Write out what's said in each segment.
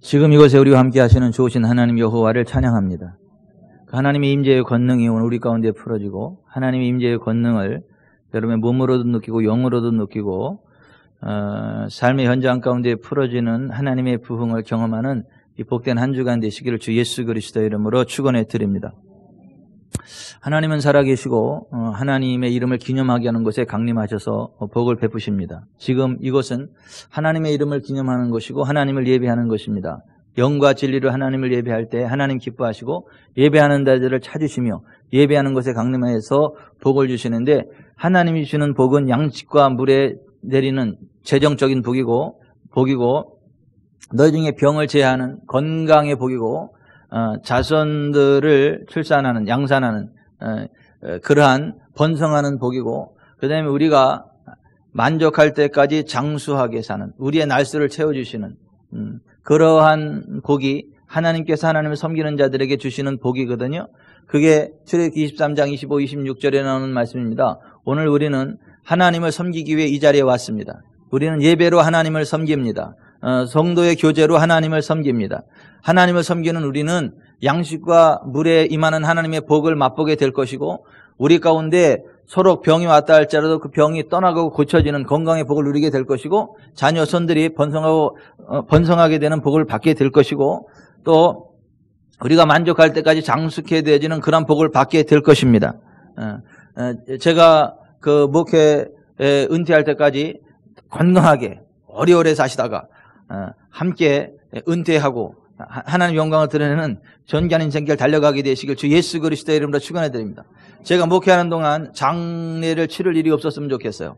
지금 이곳에 우리와 함께 하시는 좋으신 하나님 여호와를 찬양합니다. 그 하나님의 임재의 권능이 오늘 우리 가운데 풀어지고 하나님의 임재의 권능을 여러분의 몸으로도 느끼고 영으로도 느끼고 삶의 현장 가운데 풀어지는 하나님의 부흥을 경험하는 이 복된 한 주간 되시기를 주 예수 그리스도의 이름으로 축원해 드립니다. 하나님은 살아계시고 하나님의 이름을 기념하게 하는 것에 강림하셔서 복을 베푸십니다. 지금 이것은 하나님의 이름을 기념하는 것이고 하나님을 예배하는 것입니다. 영과 진리로 하나님을 예배할 때 하나님 기뻐하시고 예배하는 자들을 찾으시며 예배하는 것에 강림하여서 복을 주시는데, 하나님이 주시는 복은 양식과 물에 내리는 재정적인 복이고 너희 중에 병을 제하는 건강의 복이고 자손들을 출산하는 양산하는 그러한 번성하는 복이고, 그 다음에 우리가 만족할 때까지 장수하게 사는 우리의 날수를 채워주시는 그러한 복이 하나님께서 하나님을 섬기는 자들에게 주시는 복이거든요. 그게 출애굽기 23장 25, 26절에 나오는 말씀입니다. 오늘 우리는 하나님을 섬기기 위해 이 자리에 왔습니다. 우리는 예배로 하나님을 섬깁니다. 성도의 교제로 하나님을 섬깁니다. 하나님을 섬기는 우리는 양식과 물에 임하는 하나님의 복을 맛보게 될 것이고, 우리 가운데 서로 병이 왔다 할지라도 그 병이 떠나가고 고쳐지는 건강의 복을 누리게 될 것이고, 자녀 손들이 번성하게 되는 복을 받게 될 것이고, 또 우리가 만족할 때까지 장수케 되어지는 그런 복을 받게 될 것입니다. 제가 그 목회에 은퇴할 때까지 건강하게 오래오래 사시다가 함께 은퇴하고 하나님 영광을 드러내는 존귀한 인생길 달려가게 되시길 주 예수 그리스도의 이름으로 축원해 드립니다. 제가 목회하는 동안 장례를 치를 일이 없었으면 좋겠어요.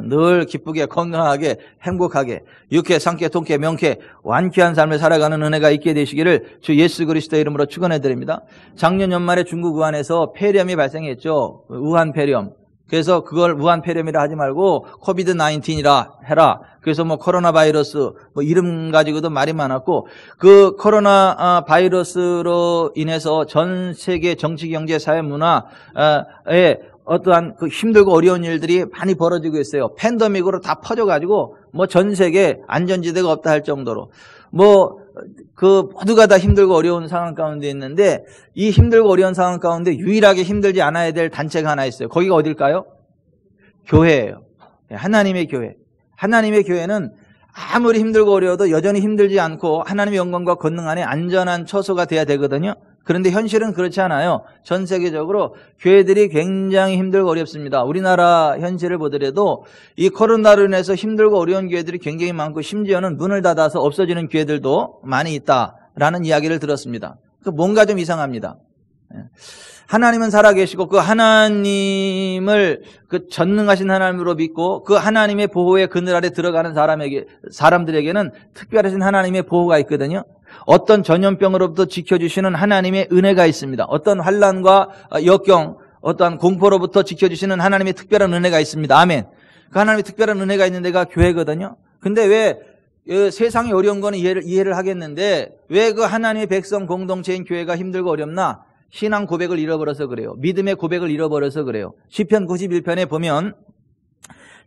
늘 기쁘게 건강하게 행복하게 육회, 상쾌, 통쾌, 명쾌 완쾌한 삶을 살아가는 은혜가 있게 되시기를 주 예수 그리스도의 이름으로 축원해 드립니다. 작년 연말에 중국 우한에서 폐렴이 발생했죠. 우한 폐렴. 그래서 그걸 우한 폐렴이라 하지 말고 코비드 19이라 해라. 그래서 코로나 바이러스 이름 가지고도 말이 많았고, 그 코로나 바이러스로 인해서 전 세계 정치, 경제, 사회, 문화에 어떠한 그 힘들고 어려운 일들이 많이 벌어지고 있어요. 팬데믹으로 다 퍼져가지고 전 세계 안전지대가 없다 할 정도로 모두가 다 힘들고 어려운 상황 가운데 있는데, 이 힘들고 어려운 상황 가운데 유일하게 힘들지 않아야 될 단체가 하나 있어요. 거기가 어딜까요? 교회예요. 하나님의 교회. 하나님의 교회는 아무리 힘들고 어려워도 여전히 힘들지 않고 하나님의 영광과 권능 안에 안전한 처소가 돼야 되거든요. 그런데 현실은 그렇지 않아요. 전 세계적으로 교회들이 굉장히 힘들고 어렵습니다. 우리나라 현실을 보더라도 이 코로나로 인해서 힘들고 어려운 교회들이 굉장히 많고, 심지어는 문을 닫아서 없어지는 교회들도 많이 있다라는 이야기를 들었습니다. 뭔가 좀 이상합니다. 하나님은 살아계시고 그 하나님을 그 전능하신 하나님으로 믿고 그 하나님의 보호의 그늘 아래 들어가는 사람들에게는 특별하신 하나님의 보호가 있거든요. 어떤 전염병으로부터 지켜주시는 하나님의 은혜가 있습니다. 어떤 환난과 역경, 어떠한 공포로부터 지켜주시는 하나님의 특별한 은혜가 있습니다. 아멘. 그 하나님의 특별한 은혜가 있는 데가 교회거든요. 근데 왜 세상이 어려운 거는 이해를 하겠는데 왜 그 하나님의 백성 공동체인 교회가 힘들고 어렵나? 신앙 고백을 잃어버려서 그래요. 믿음의 고백을 잃어버려서 그래요. 시편 91편에 보면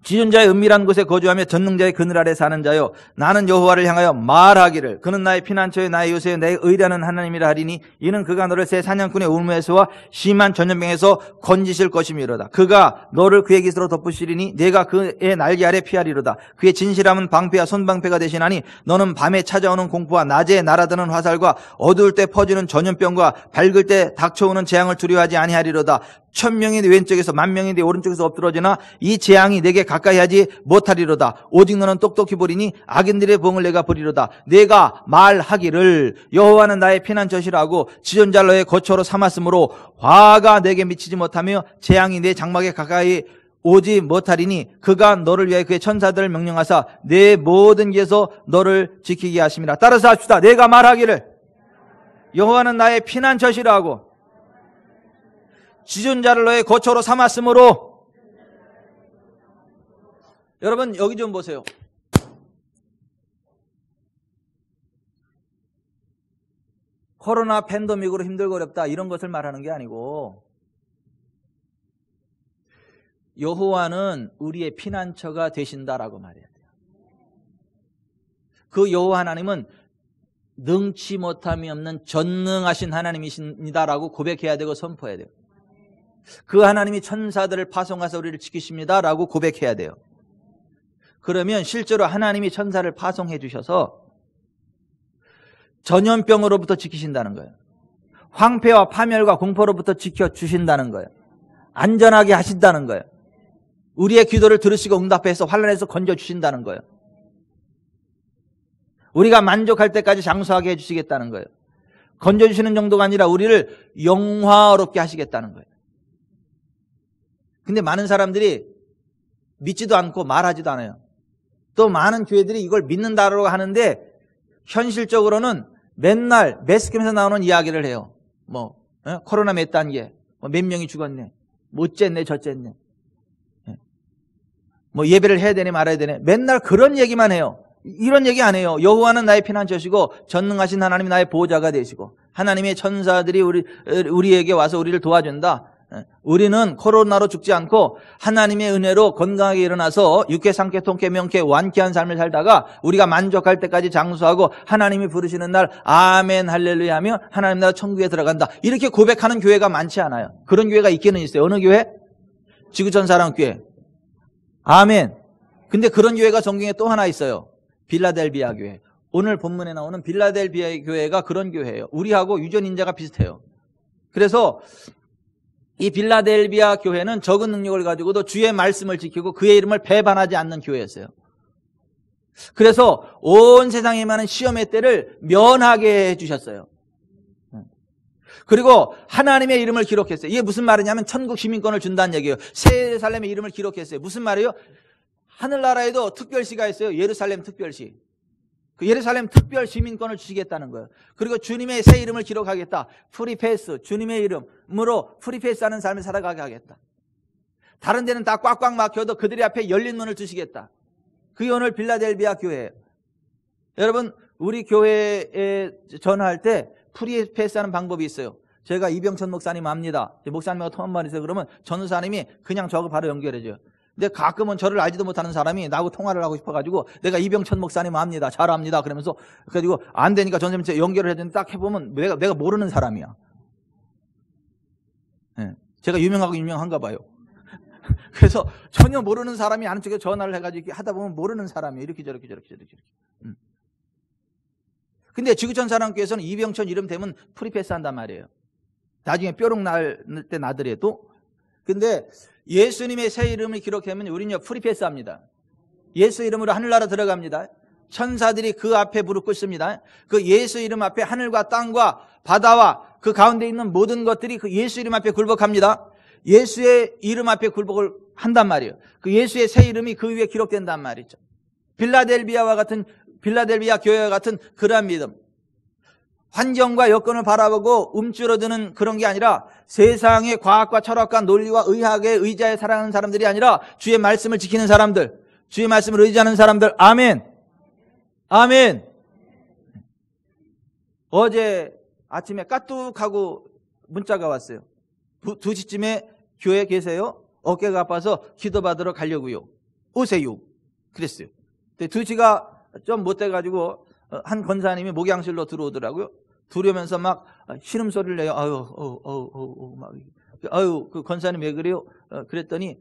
지존자의 은밀한 곳에 거주하며 전능자의 그늘 아래 사는 자요, 나는 여호와를 향하여 말하기를 그는 나의 피난처요 나의 요새요 내 의라는 하나님이라 하리니 이는 그가 너를 새 사냥꾼의 울무에서와 심한 전염병에서 건지실 것이미로다. 그가 너를 그의 깃으로 덮으시리니 내가 그의 날개 아래 피하리로다. 그의 진실함은 방패와 손방패가 되시나니 너는 밤에 찾아오는 공포와 낮에 날아드는 화살과 어두울 때 퍼지는 전염병과 밝을 때 닥쳐오는 재앙을 두려워하지 아니하리로다. 1000명이 네 왼쪽에서 10,000명이 네 오른쪽에서 엎드러지나 이 재앙이 내게 가까이 하지 못하리로다. 오직 너는 똑똑히 보리니 악인들의 봉을 내가 보리로다. 내가 말하기를 여호와는 나의 피난처시라고 지존자를 너의 거처로 삼았으므로 화가 내게 미치지 못하며 재앙이 내 장막에 가까이 오지 못하리니 그가 너를 위하여 그의 천사들을 명령하사 내 모든 길에서 너를 지키게 하심이라. 따라서 합시다. 내가 말하기를 여호와는 나의 피난처시라고 지존자를 너의 거처로 삼았으므로. 여러분 여기 좀 보세요. 코로나 팬데믹으로 힘들고 어렵다 이런 것을 말하는 게 아니고, 여호와는 우리의 피난처가 되신다라고 말해야 돼요. 그 여호와 하나님은 능치 못함이 없는 전능하신 하나님이십니다라고 고백해야 되고 선포해야 돼요. 그 하나님이 천사들을 파송해서 우리를 지키십니다라고 고백해야 돼요. 그러면 실제로 하나님이 천사를 파송해 주셔서 전염병으로부터 지키신다는 거예요. 황폐와 파멸과 공포로부터 지켜주신다는 거예요. 안전하게 하신다는 거예요. 우리의 기도를 들으시고 응답해서 환난에서 건져주신다는 거예요. 우리가 만족할 때까지 장수하게 해주시겠다는 거예요. 건져주시는 정도가 아니라 우리를 영화롭게 하시겠다는 거예요. 근데 많은 사람들이 믿지도 않고 말하지도 않아요. 또 많은 교회들이 이걸 믿는다라고 하는데 현실적으로는 맨날 매스컴에서 나오는 이야기를 해요. 코로나 몇 단계, 몇 명이 죽었네, 뭐 어쨌네 저쨌네, 예배를 해야 되네 말아야 되네, 맨날 그런 얘기만 해요. 이런 얘기 안 해요. 여호와는 나의 피난처시고 전능하신 하나님이 나의 보호자가 되시고 하나님의 천사들이 우리에게 와서 우리를 도와준다. 우리는 코로나로 죽지 않고 하나님의 은혜로 건강하게 일어나서 육회, 상쾌, 통쾌, 명쾌, 완쾌한 삶을 살다가 우리가 만족할 때까지 장수하고 하나님이 부르시는 날 아멘 할렐루야 하며 하나님 나라 천국에 들어간다. 이렇게 고백하는 교회가 많지 않아요. 그런 교회가 있기는 있어요. 어느 교회? 지구촌 사랑교회. 아멘. 근데 그런 교회가 성경에 또 하나 있어요. 빌라델비아 교회. 오늘 본문에 나오는 빌라델비아 교회가 그런 교회예요. 우리하고 유전 인자가 비슷해요. 그래서 이 빌라델비아 교회는 적은 능력을 가지고도 주의 말씀을 지키고 그의 이름을 배반하지 않는 교회였어요. 그래서 온 세상에 많은 시험의 때를 면하게 해주셨어요. 그리고 하나님의 이름을 기록했어요. 이게 무슨 말이냐면 천국 시민권을 준다는 얘기예요. 새 예루살렘의 이름을 기록했어요. 무슨 말이에요? 하늘나라에도 특별시가 있어요. 예루살렘 특별시. 그 예루살렘 특별 시민권을 주시겠다는 거예요. 그리고 주님의 새 이름을 기록하겠다. 프리패스, 주님의 이름으로 프리패스하는 삶을 살아가게 하겠다. 다른 데는 다 꽉꽉 막혀도 그들의 앞에 열린 문을 두시겠다. 그게 오늘 빌라델비아 교회예요. 여러분, 우리 교회에 전화할 때 프리패스하는 방법이 있어요. 제가 이병천 목사님 압니다. 목사님하고 통화 한번 해서 그러면 전우사님이 그냥 저하고 바로 연결해줘요. 근데 가끔은 저를 알지도 못하는 사람이 나하고 통화를 하고 싶어가지고 내가 이병천 목사님 압니다. 잘 압니다. 그러면서 그래가지고 안 되니까 전우사님 연결을 해야 되는데 딱 해보면 내가 모르는 사람이야. 네. 제가 유명한가 봐요. 그래서 전혀 모르는 사람이 아는 쪽에 전화를 해가지고 이렇게 하다 보면 모르는 사람이에요. 이렇게 저렇게. 근데 지구촌 사람께서는 이병천 이름 되면 프리패스 한단 말이에요. 나중에 뾰록 날 때 나더라도. 근데 예수님의 새 이름을 기록하면 우리는요 프리패스 합니다. 예수 이름으로 하늘나라 들어갑니다. 천사들이 그 앞에 무릎 꿇습니다. 그 예수 이름 앞에 하늘과 땅과 바다와 그 가운데 있는 모든 것들이 그 예수 이름 앞에 굴복합니다. 예수의 이름 앞에 굴복을 한단 말이에요. 그 예수의 새 이름이 그 위에 기록된단 말이죠. 빌라델비아 교회와 같은 그러한 믿음. 환경과 여건을 바라보고 움츠러드는 그런 게 아니라 세상의 과학과 철학과 논리와 의학에 의지하여 살아가는 사람들이 아니라 주의 말씀을 지키는 사람들, 주의 말씀을 의지하는 사람들. 아멘. 아멘. 어제 아침에 까뚝하고 문자가 왔어요. 2시쯤에 교회에 계세요? 어깨가 아파서 기도받으러 가려고요. 오세요. 그랬어요. 근데 2시가 좀 못 돼가지고 한 권사님이 목양실로 들어오더라고요. 들어오면서 막 신음소리를 내요. 그 권사님 왜 그래요? 그랬더니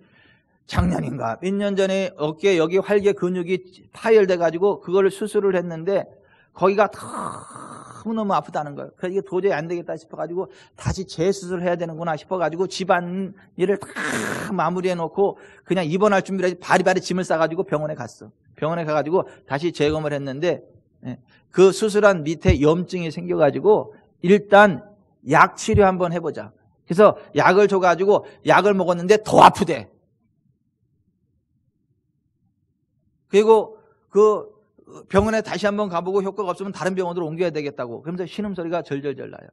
작년인가 몇 년 전에 어깨 여기 활개 근육이 파열돼가지고 그걸 수술을 했는데 거기가 너무너무 아프다는 거예요. 그래서 이게 도저히 안 되겠다 싶어가지고 다시 재수술을 해야 되는구나 싶어가지고 집안일을 다 마무리해놓고 그냥 입원할 준비를 해서 바리바리 짐을 싸가지고 병원에 갔어. 병원에 가가지고 다시 재검을 했는데 그 수술한 밑에 염증이 생겨가지고 일단 약 치료 한번 해보자. 그래서 약을 줘가지고 약을 먹었는데 더 아프대. 그리고 그 병원에 다시 한번 가보고 효과가 없으면 다른 병원으로 옮겨야 되겠다고. 그러면서 신음소리가 절절절 나요.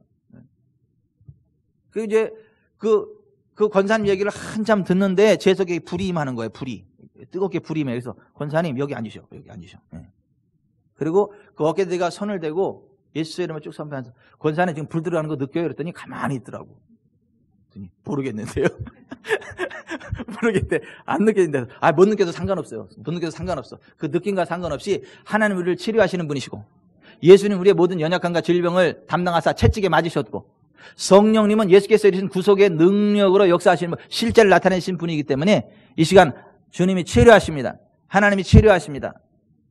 그리고 이제 그 권사님 얘기를 한참 듣는데 제 속에 불이 임하는 거예요. 불이. 뜨겁게 불이 임해요. 그래서 권사님 여기 앉으셔. 여기 앉으셔. 그리고 그 어깨대가 손을 대고 예수 이름을 쭉 선포하면서 권사님 지금 불 들어가는 거 느껴요? 그랬더니 가만히 있더라고. 모르겠는데요. 모르겠대. 안 느껴진다. 못 느껴도 상관없어요. 못 느껴도 상관없어. 그 느낌과 상관없이 하나님 우리를 치료하시는 분이시고 예수님 우리의 모든 연약함과 질병을 담당하사 채찍에 맞으셨고, 성령님은 예수께서 이루신 구속의 능력으로 역사하시는 분, 실제를 나타내신 분이기 때문에 이 시간 주님이 치료하십니다. 하나님이 치료하십니다.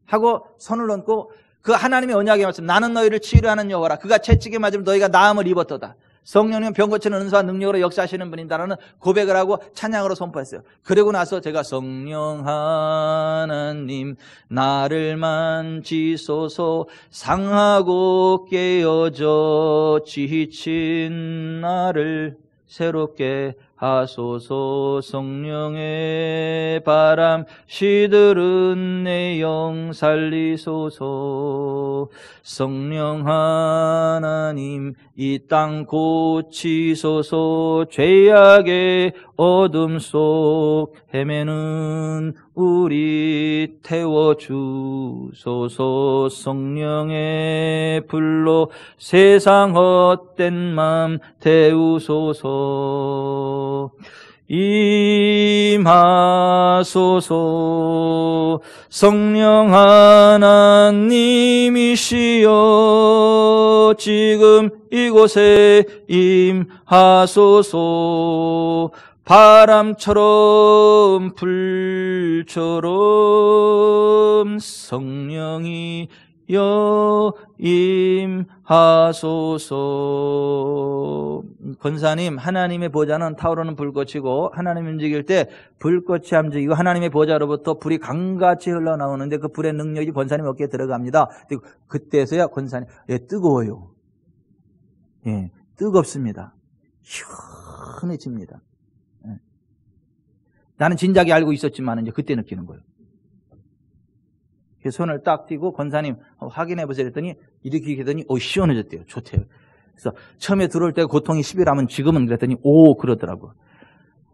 하고 손을 얹고 그 하나님의 언약의 말씀, 나는 너희를 치료하는 여호와라. 그가 채찍에 맞으면 너희가 나음을 입었도다. 성령님은 병 고치는 은사와 능력으로 역사하시는 분이다라는 고백을 하고 찬양으로 선포했어요. 그리고 나서 제가 성령 하나님 나를 만지소서, 상하고 깨어져 지친 나를 새롭게 하소서, 성령의 바람 시들은 내 영 살리소서, 성령 하나님 이 땅 고치소서, 죄악의 어둠 속 헤매는 우리 태워주소서, 성령의 불로 세상 헛된 맘 태우소서, 임하소서, 성령 하나님이시여 지금 이곳에 임하소서, 바람처럼 불처럼 성령이여 임하소서. 권사님, 하나님의 보좌는 타오르는 불꽃이고 하나님이 움직일 때 불꽃이 움직이고 하나님의 보좌로부터 불이 강같이 흘러나오는데 그 불의 능력이 권사님 어깨에 들어갑니다. 그때서야 권사님, 뜨거워요. 예, 뜨겁습니다. 시원해집니다. 예. 나는 진작에 알고 있었지만 이제 그때 느끼는 거예요. 손을 딱 띄고 권사님 확인해 보세요 했더니 이렇게 하더니 시원해졌대요. 좋대요. 그래서 처음에 들어올 때 고통이 10이라면 지금은 그랬더니 그러더라고.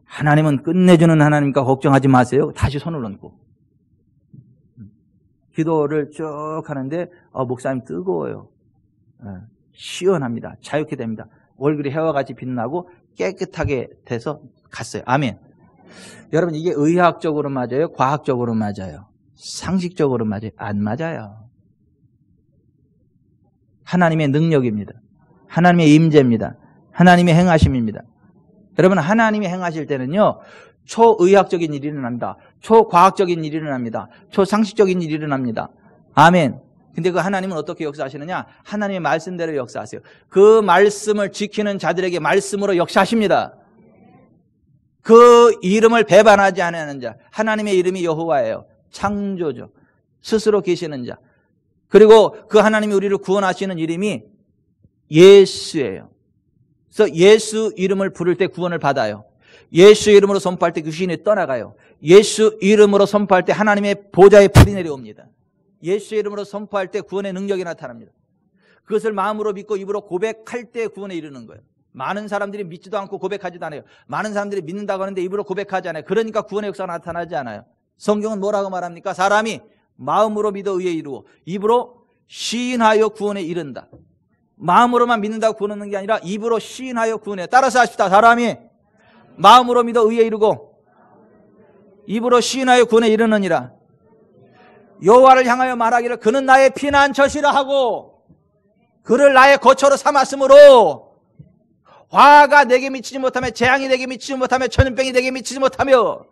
하나님은 끝내주는 하나님이니까 걱정하지 마세요. 다시 손을 얹고 기도를 쭉 하는데 목사님 뜨거워요. 시원합니다. 자유케 됩니다. 얼굴이 해와 같이 빛나고 깨끗하게 돼서 갔어요. 아멘. 여러분, 이게 의학적으로 맞아요? 과학적으로 맞아요? 상식적으로 맞아요? 안 맞아요. 하나님의 능력입니다. 하나님의 임재입니다. 하나님의 행하심입니다. 여러분, 하나님이 행하실 때는요, 초의학적인 일이 일어납니다. 초과학적인 일이 일어납니다. 초상식적인 일이 일어납니다. 아멘. 근데 그 하나님은 어떻게 역사하시느냐? 하나님의 말씀대로 역사하세요. 그 말씀을 지키는 자들에게 말씀으로 역사하십니다. 그 이름을 배반하지 않는 자, 하나님의 이름이 여호와예요. 창조죠. 스스로 계시는 자. 그리고 그 하나님이 우리를 구원하시는 이름이 예수예요. 그래서 예수 이름을 부를 때 구원을 받아요. 예수 이름으로 선포할 때 귀신이 떠나가요. 예수 이름으로 선포할 때 하나님의 보좌에 불이 내려옵니다. 예수 이름으로 선포할 때 구원의 능력이 나타납니다. 그것을 마음으로 믿고 입으로 고백할 때 구원에 이르는 거예요. 많은 사람들이 믿지도 않고 고백하지도 않아요. 많은 사람들이 믿는다고 하는데 입으로 고백하지 않아요. 그러니까 구원의 역사가 나타나지 않아요. 성경은 뭐라고 말합니까? 사람이 마음으로 믿어 의에 이루고 입으로 시인하여 구원에 이른다. 마음으로만 믿는다고 구원 얻는 게 아니라 입으로 시인하여 구원해. 따라서 하십시다. 사람이 마음으로 믿어 의에 이르고 입으로 시인하여 구원에 이르느니라. 여호와를 향하여 말하기를 그는 나의 피난처시라 하고 그를 나의 거처로 삼았으므로 화가 내게 미치지 못하며 재앙이 내게 미치지 못하며 전염병이 내게 미치지 못하며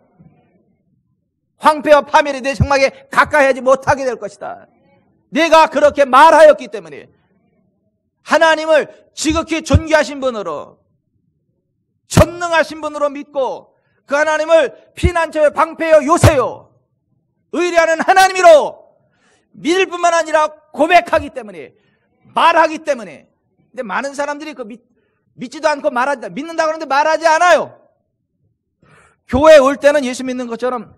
황폐와 파멸이 내 생막에 가까이 하지 못하게 될 것이다. 내가 그렇게 말하였기 때문에 하나님을 지극히 존귀하신 분으로 전능하신 분으로 믿고 그 하나님을 피난처여 방패여 요새요 의뢰하는 하나님이로 믿을 뿐만 아니라 고백하기 때문에 말하기 때문에. 근데 많은 사람들이 믿지도 않고 말하지, 믿는다고 하는데 말하지 않아요. 교회에 올 때는 예수 믿는 것처럼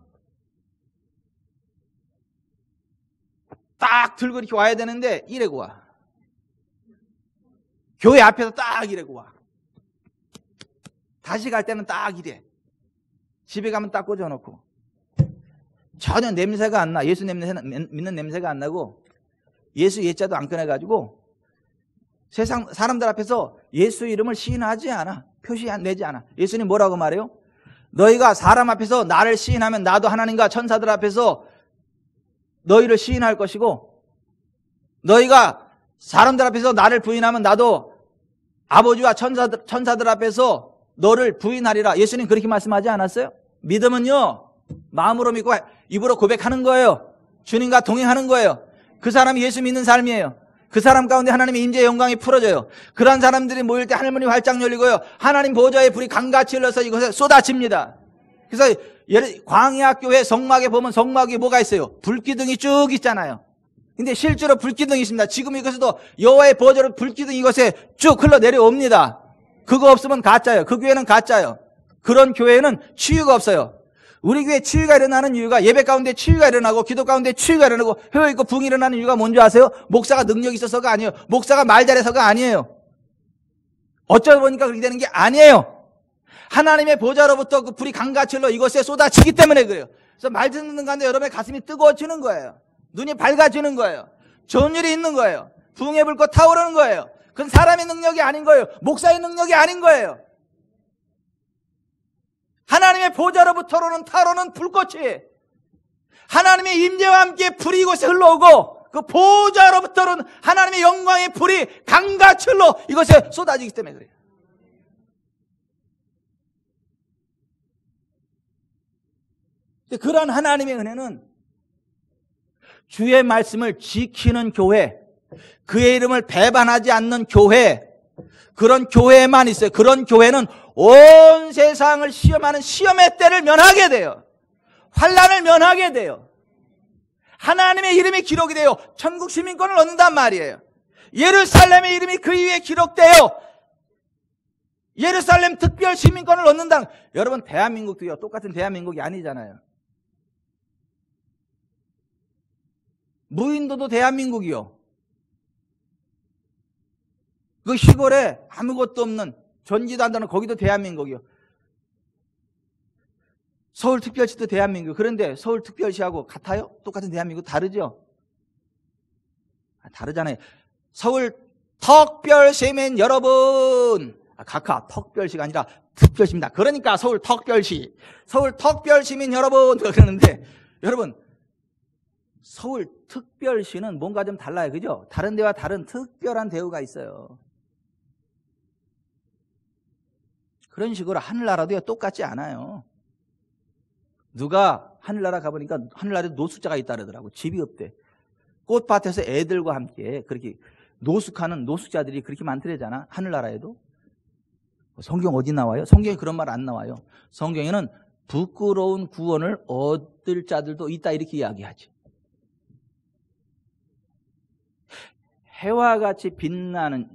딱 들고 이렇게 와야 되는데 이래고 와. 교회 앞에서 딱 이래고 와. 다시 갈 때는 딱 이래. 집에 가면 딱 꽂아놓고 전혀 냄새가 안 나. 예수 믿는 냄새가 안 나고 예수 예자도 안 꺼내가지고 세상 사람들 앞에서 예수 이름을 시인하지 않아. 표시 내지 않아. 예수님 뭐라고 말해요? 너희가 사람 앞에서 나를 시인하면 나도 하나님과 천사들 앞에서 너희를 시인할 것이고 너희가 사람들 앞에서 나를 부인하면 나도 아버지와 천사들 앞에서 너를 부인하리라. 예수님 그렇게 말씀하지 않았어요? 믿음은요, 마음으로 믿고 입으로 고백하는 거예요. 주님과 동행하는 거예요. 그 사람이 예수 믿는 삶이에요. 그 사람 가운데 하나님의 임재의 영광이 풀어져요. 그런 사람들이 모일 때 하늘문이 활짝 열리고요, 하나님 보좌의 불이 강같이 흘러서 이곳에 쏟아집니다. 그래서 광야 교회 성막에 보면 성막에 뭐가 있어요? 불기둥이 쭉 있잖아요. 근데 실제로 불기둥이 있습니다. 지금 이것에도 여호와의 보좌로 불기둥이 이것에 쭉 흘러내려옵니다. 그거 없으면 가짜예요. 그 교회는 가짜예요. 그런 교회는 치유가 없어요. 우리 교회 치유가 일어나는 이유가, 예배 가운데 치유가 일어나고 기도 가운데 치유가 일어나고 회복 있고 붕이 일어나는 이유가 뭔지 아세요? 목사가 능력이 있어서가 아니에요. 목사가 말 잘해서가 아니에요. 어쩌다 보니까 그렇게 되는 게 아니에요. 하나님의 보좌로부터 그 불이 강같이 흘러 이것에 쏟아지기 때문에 그래요. 그래서 말 듣는 가운데 여러분의 가슴이 뜨거워지는 거예요. 눈이 밝아지는 거예요. 좋은 일이 있는 거예요. 붕의 불꽃 타오르는 거예요. 그건 사람의 능력이 아닌 거예요. 목사의 능력이 아닌 거예요. 하나님의 보좌로부터로는 타오르는 불꽃이, 하나님의 임재와 함께 불이 이곳에 흘러오고 그 보좌로부터는 하나님의 영광의 불이 강같이 흘러 이것에 쏟아지기 때문에 그래요. 그러한 하나님의 은혜는 주의 말씀을 지키는 교회, 그의 이름을 배반하지 않는 교회, 그런 교회만 있어요. 그런 교회는 온 세상을 시험하는 시험의 때를 면하게 돼요. 환난을 면하게 돼요. 하나님의 이름이 기록이 돼요. 천국 시민권을 얻는단 말이에요. 예루살렘의 이름이 그 위에 기록돼요. 예루살렘 특별 시민권을 얻는다. 여러분, 대한민국도요, 똑같은 대한민국이 아니잖아요. 무인도도 대한민국이요. 그 시골에 아무것도 없는, 전지도 안 되는 거기도 대한민국이요. 서울특별시도 대한민국. 그런데 서울특별시하고 같아요? 똑같은 대한민국 다르죠? 다르잖아요. 서울특별시민 여러분, 각하 특별시가 아니라 특별시입니다. 그러니까 서울특별시, 서울특별시민 여러분 그러는데, 여러분, 서울특별시는 뭔가 좀 달라요. 그죠? 다른 데와 다른 특별한 대우가 있어요. 그런 식으로 하늘나라도요, 똑같지 않아요. 누가 하늘나라 가보니까 하늘나라에 노숙자가 있다 그러더라고. 집이 없대. 꽃밭에서 애들과 함께 그렇게 노숙하는 노숙자들이 그렇게 많더래잖아. 하늘나라에도. 성경 어디 나와요? 성경에 그런 말 안 나와요. 성경에는 부끄러운 구원을 얻을 자들도 있다 이렇게 이야기하지. 해와 같이 빛나는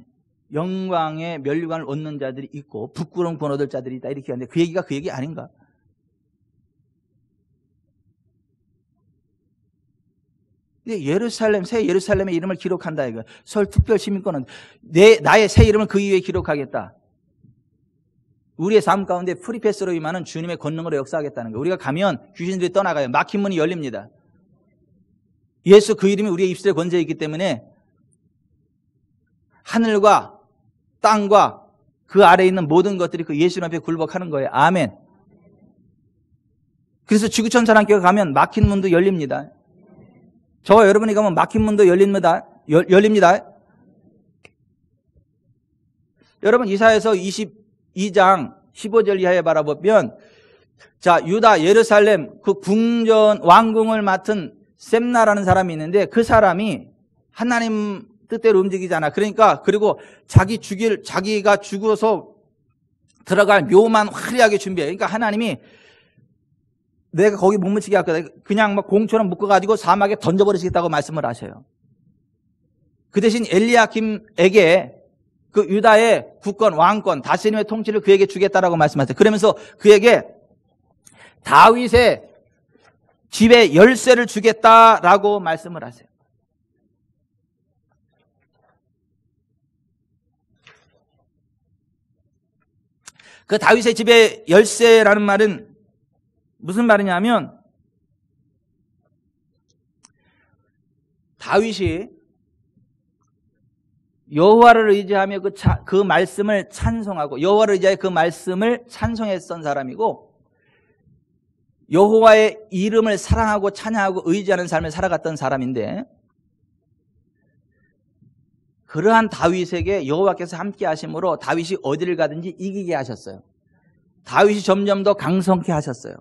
영광의 면류관을 얻는 자들이 있고 부끄러운 구원 얻을 자들이 있다 이렇게 하는데, 그 얘기가 그 얘기 아닌가? 근데 예루살렘, 새 예루살렘의 이름을 기록한다 이거. 서울 특별 시민권은 나의 새 이름을 그 위에 기록하겠다. 우리의 삶 가운데 프리패스로 임하는 주님의 권능으로 역사하겠다는 거예요. 우리가 가면 귀신들이 떠나가요. 막힌 문이 열립니다. 예수 그 이름이 우리의 입술에 건져 있기 때문에 하늘과 땅과 그 아래에 있는 모든 것들이 그 예수 앞에 굴복하는 거예요. 아멘. 그래서 지구촌 사랑교회 가면 막힌 문도 열립니다. 저와 여러분이 가면 막힌 문도 열립니다. 열립니다. 여러분, 이사야서 22장 15절 이하에 바라보면, 자, 유다 예루살렘 그 궁전 왕궁을 맡은 셈나라는 사람이 있는데, 그 사람이 하나님 뜻대로 움직이잖아. 그러니까, 그리고 자기가 죽어서 들어갈 묘만 화려하게 준비해. 그러니까 하나님이 내가 거기 못 묻히게 할 거다. 그냥 막 공처럼 묶어가지고 사막에 던져버리시겠다고 말씀을 하셔요. 그 대신 엘리야김에게 그 유다의 국권, 왕권, 다스림의 통치를 그에게 주겠다라고 말씀하세요. 그러면서 그에게 다윗의 집의 열쇠를 주겠다라고 말씀을 하세요. 그 다윗의 집의 열쇠라는 말은 무슨 말이냐면, 다윗이 여호와를 의지하며 그 말씀을 찬송하고 여호와를 의지하여 그 말씀을 찬송했던 사람이고, 여호와의 이름을 사랑하고 찬양하고 의지하는 삶을 살아갔던 사람인데, 그러한 다윗에게 여호와께서 함께 하심으로 다윗이 어디를 가든지 이기게 하셨어요. 다윗이 점점 더 강성케 하셨어요.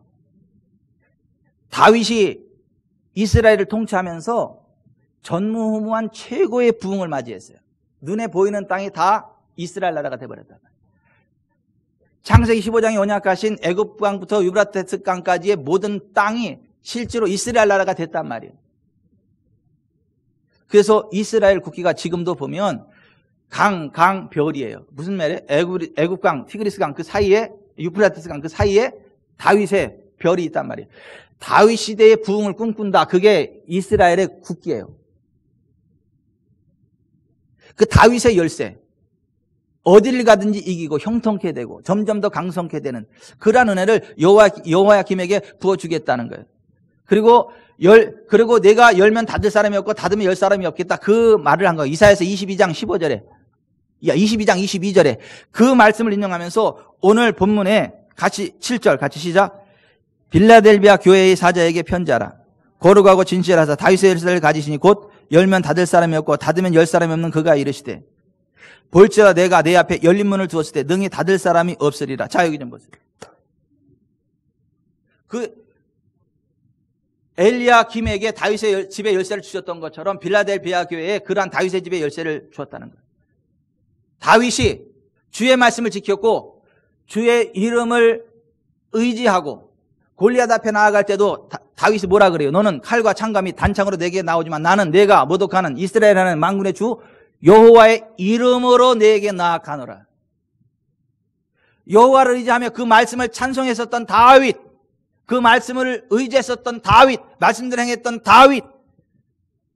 다윗이 이스라엘을 통치하면서 전무후무한 최고의 부흥을 맞이했어요. 눈에 보이는 땅이 다 이스라엘 나라가 되어버렸다. 창세기 15장에 언약하신 애굽강부터 유브라테스 강까지의 모든 땅이 실제로 이스라엘 나라가 됐단 말이에요. 그래서 이스라엘 국기가 지금도 보면 강, 별이에요. 무슨 말이에요? 애굽강, 티그리스강 그 사이에, 유프라테스강 그 사이에 다윗의 별이 있단 말이에요. 다윗 시대의 부흥을 꿈꾼다. 그게 이스라엘의 국기예요. 그 다윗의 열쇠. 어디를 가든지 이기고 형통케 되고 점점 더 강성케 되는 그러한 은혜를 여호야김에게 부어주겠다는 거예요. 그리고 내가 열면 닫을 사람이 없고 닫으면 열 사람이 없겠다. 그 말을 한 거예요. 이사야서 22장 15절에. 22장 22절에. 그 말씀을 인용하면서 오늘 본문에 같이 7절 같이 시작. 빌라델비아 교회의 사자에게 편지하라. 거룩하고 진실하사 다윗의 열쇠를 가지시니 곧 열면 닫을 사람이 없고 닫으면 열 사람이 없는 그가 이르시되 볼지어다 내가 내 앞에 열린 문을 두었을 때 능히 닫을 사람이 없으리라. 자, 여기 좀 보세요. 그 엘리야김에게 다윗의 집의 열쇠를 주셨던 것처럼 빌라델비아 교회에 그러한 다윗의 집의 열쇠를 주었다는 거예요. 다윗이 주의 말씀을 지켰고 주의 이름을 의지하고 골리앗 앞에 나아갈 때도 다윗이 뭐라 그래요? 너는 칼과 창과 및 단창으로 내게 나오지만 나는 내가 모독하는 이스라엘하는 만군의 주 여호와의 이름으로 내게 나아가노라. 여호와를 의지하며 그 말씀을 찬송했었던 다윗, 그 말씀을 의지했었던 다윗, 말씀대로 행했던 다윗,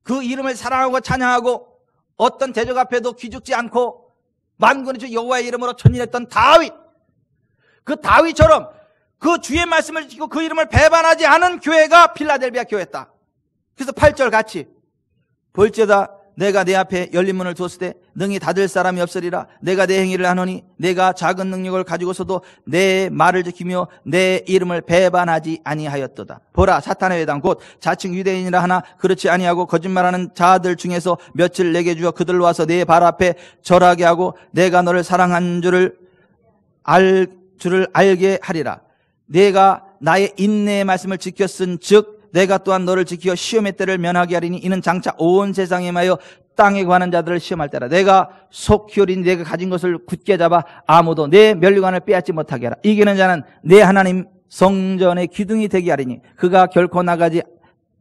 그 이름을 사랑하고 찬양하고 어떤 대적 앞에도 기죽지 않고 만군의 주 여호와의 이름으로 전진했던 다윗, 그 다윗처럼 그 주의 말씀을 지키고 그 이름을 배반하지 않은 교회가 필라델비아 교회였다. 그래서 8절 같이 볼지어다 내가 내 앞에 열린 문을 두었을 때 능히 닫을 사람이 없으리라. 내가 내 행위를 하노니 내가 작은 능력을 가지고서도 내 말을 지키며 내 이름을 배반하지 아니하였도다. 보라 사탄의 회당 곧 자칭 유대인이라 하나 그렇지 아니하고 거짓말하는 자들 중에서 며칠 내게 주어 그들로 와서 내 발 앞에 절하게 하고 내가 너를 사랑한 줄을 알게 하리라. 내가 나의 인내의 말씀을 지켰은 즉 내가 또한 너를 지켜 시험의 때를 면하게 하리니 이는 장차 온 세상에 마여 땅에 관한 자들을 시험할 때라. 내가 속히오리니 내가 가진 것을 굳게 잡아 아무도 내 면류관을 빼앗지 못하게 하라. 이기는 자는 내 하나님 성전의 기둥이 되게 하리니 그가 결코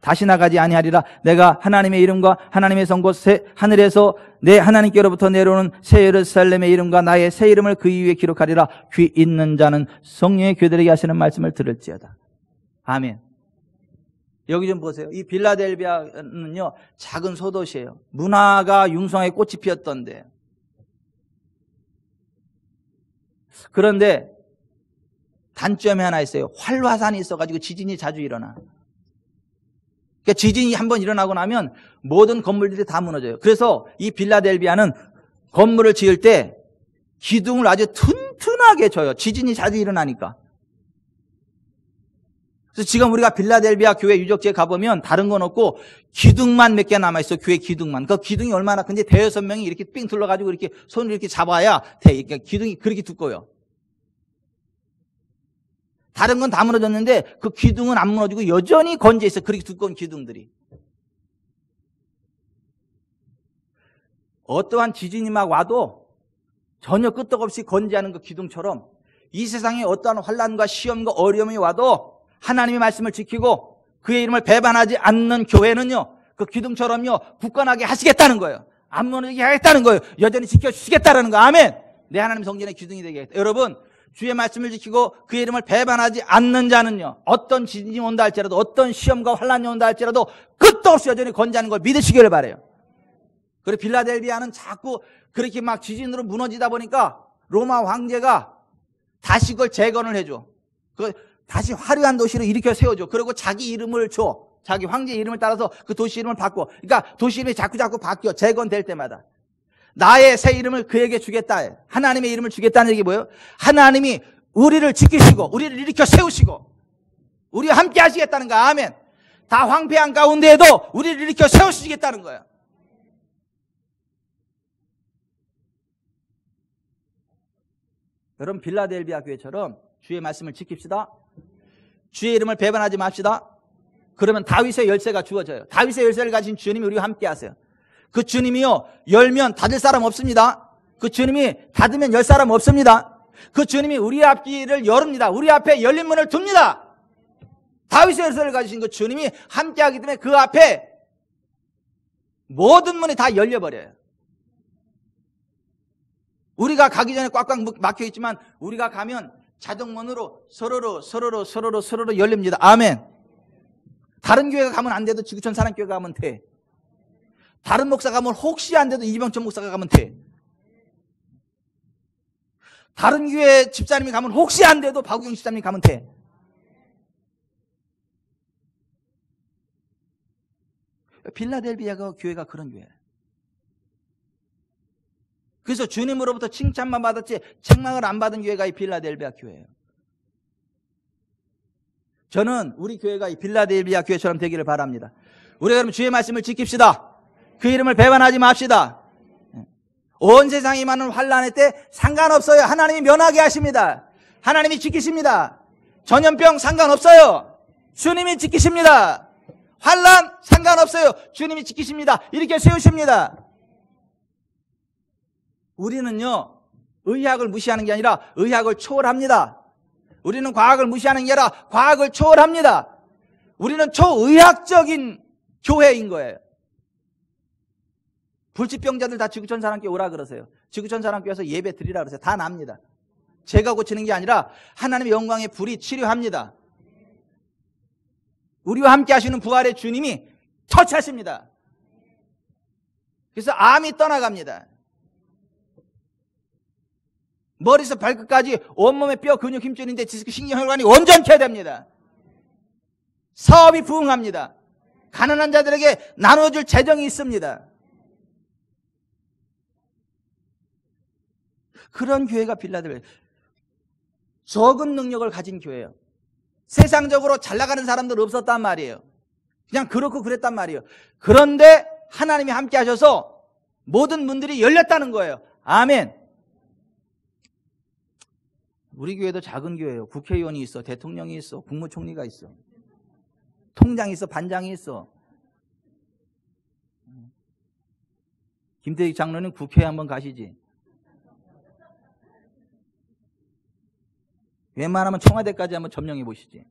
다시 나가지 아니하리라. 내가 하나님의 이름과 하나님의 성곳 하늘에서 내 하나님께로부터 내려오는 새 예루살렘의 이름과 나의 새 이름을 그 위에 기록하리라. 귀 있는 자는 성령의 교들에게 하시는 말씀을 들을지어다. 아멘. 여기 좀 보세요. 이 빌라델비아는요, 작은 소도시예요. 문화가 융성하게 꽃이 피었던데. 그런데 단점이 하나 있어요. 활화산이 있어가지고 지진이 자주 일어나. 그러니까 지진이 한번 일어나고 나면 모든 건물들이 다 무너져요. 그래서 이 빌라델비아는 건물을 지을 때 기둥을 아주 튼튼하게 쳐요. 지진이 자주 일어나니까. 그래서 지금 우리가 빌라델비아 교회 유적지에 가보면 다른 건 없고 기둥만 몇 개 남아있어. 교회 기둥만. 그 기둥이 얼마나 큰지 대여섯 명이 이렇게 삥 둘러가지고 이렇게 손을 이렇게 잡아야 돼. 그러니까 기둥이 그렇게 두꺼워요. 다른 건 다 무너졌는데 그 기둥은 안 무너지고 여전히 건재 있어. 그렇게 두꺼운 기둥들이. 어떠한 지진이 막 와도 전혀 끄떡없이 건재하는 그 기둥처럼 이 세상에 어떠한 환난과 시험과 어려움이 와도 하나님의 말씀을 지키고 그의 이름을 배반하지 않는 교회는요, 그 기둥처럼요, 굳건하게 하시겠다는 거예요. 안 무너지게 하겠다는 거예요. 여전히 지켜주시겠다는 거. 아멘. 내 하나님 성전의 기둥이 되겠다. 여러분, 주의 말씀을 지키고 그의 이름을 배반하지 않는 자는요, 어떤 지진이 온다 할지라도, 어떤 시험과 환난이 온다 할지라도 끝도 없이 여전히 건재하는 걸 믿으시기를 바라요. 그리고 빌라델비아는 자꾸 그렇게 막 지진으로 무너지다 보니까 로마 황제가 다시 그걸 재건을 해줘. 다시 화려한 도시로 일으켜 세워줘. 그리고 자기 이름을 줘. 자기 황제 이름을 따라서 그 도시 이름을 바꿔. 그러니까 도시 이름이 자꾸 바뀌어. 재건될 때마다. 나의 새 이름을 그에게 주겠다. 하나님의 이름을 주겠다는 얘기 뭐예요? 하나님이 우리를 지키시고 우리를 일으켜 세우시고 우리와 함께 하시겠다는 거야. 아멘. 다 황폐한 가운데에도 우리를 일으켜 세우시겠다는 거야. 여러분 빌라델비아 교회처럼 주의 말씀을 지킵시다. 주의 이름을 배반하지 맙시다. 그러면 다윗의 열쇠가 주어져요. 다윗의 열쇠를 가진 주님이 우리와 함께 하세요. 그 주님이요, 열면 닫을 사람 없습니다. 그 주님이 닫으면 열 사람 없습니다. 그 주님이 우리 앞길을 열습니다. 우리 앞에 열린 문을 둡니다. 다윗의 열쇠를 가지신 그 주님이 함께 하기 때문에 그 앞에 모든 문이 다 열려버려요. 우리가 가기 전에 꽉꽉 막혀 있지만 우리가 가면 자동문으로 서로로 열립니다. 아멘. 다른 교회가 가면 안 돼도 지구촌 사랑교회가 가면 돼. 다른 목사가 가면 혹시 안 돼도 이병천 목사가 가면 돼. 다른 교회 집사님이 가면 혹시 안 돼도 박우경 집사님이 가면 돼. 빌라델비아가 교회가 그런 교회예요. 그래서 주님으로부터 칭찬만 받았지 책망을 안 받은 교회가 이 빌라델비아 교회예요. 저는 우리 교회가 이 빌라델비아 교회처럼 되기를 바랍니다. 우리가 그러면 주의 말씀을 지킵시다. 그 이름을 배반하지 맙시다. 온 세상이 많은 환난의 때 상관없어요. 하나님이 면하게 하십니다. 하나님이 지키십니다. 전염병 상관없어요. 주님이 지키십니다. 환난 상관없어요. 주님이 지키십니다. 이렇게 세우십니다. 우리는요, 의학을 무시하는 게 아니라 의학을 초월합니다. 우리는 과학을 무시하는 게 아니라 과학을 초월합니다. 우리는 초의학적인 교회인 거예요. 불치병자들 다 지구촌 사랑교회 오라 그러세요. 지구촌 사랑교회에서 예배 드리라 그러세요. 다 납니다. 제가 고치는 게 아니라 하나님의 영광의 불이 치료합니다. 우리와 함께 하시는 부활의 주님이 터치하십니다. 그래서 암이 떠나갑니다. 머리에서 발끝까지 온몸의 뼈, 근육, 힘줄인데 디스크, 신경혈관이 온전케 됩니다. 사업이 부흥합니다. 가난한 자들에게 나눠줄 재정이 있습니다. 그런 교회가 빌라델비아. 적은 능력을 가진 교회예요. 세상적으로 잘 나가는 사람들 없었단 말이에요. 그냥 그렇고 그랬단 말이에요. 그런데 하나님이 함께 하셔서 모든 문들이 열렸다는 거예요. 아멘. 우리 교회도 작은 교회예요. 국회의원이 있어, 대통령이 있어, 국무총리가 있어, 통장이 있어, 반장이 있어. 김태익 장로님 국회에 한번 가시지. 웬만하면 청와대까지 한번 점령해 보시지.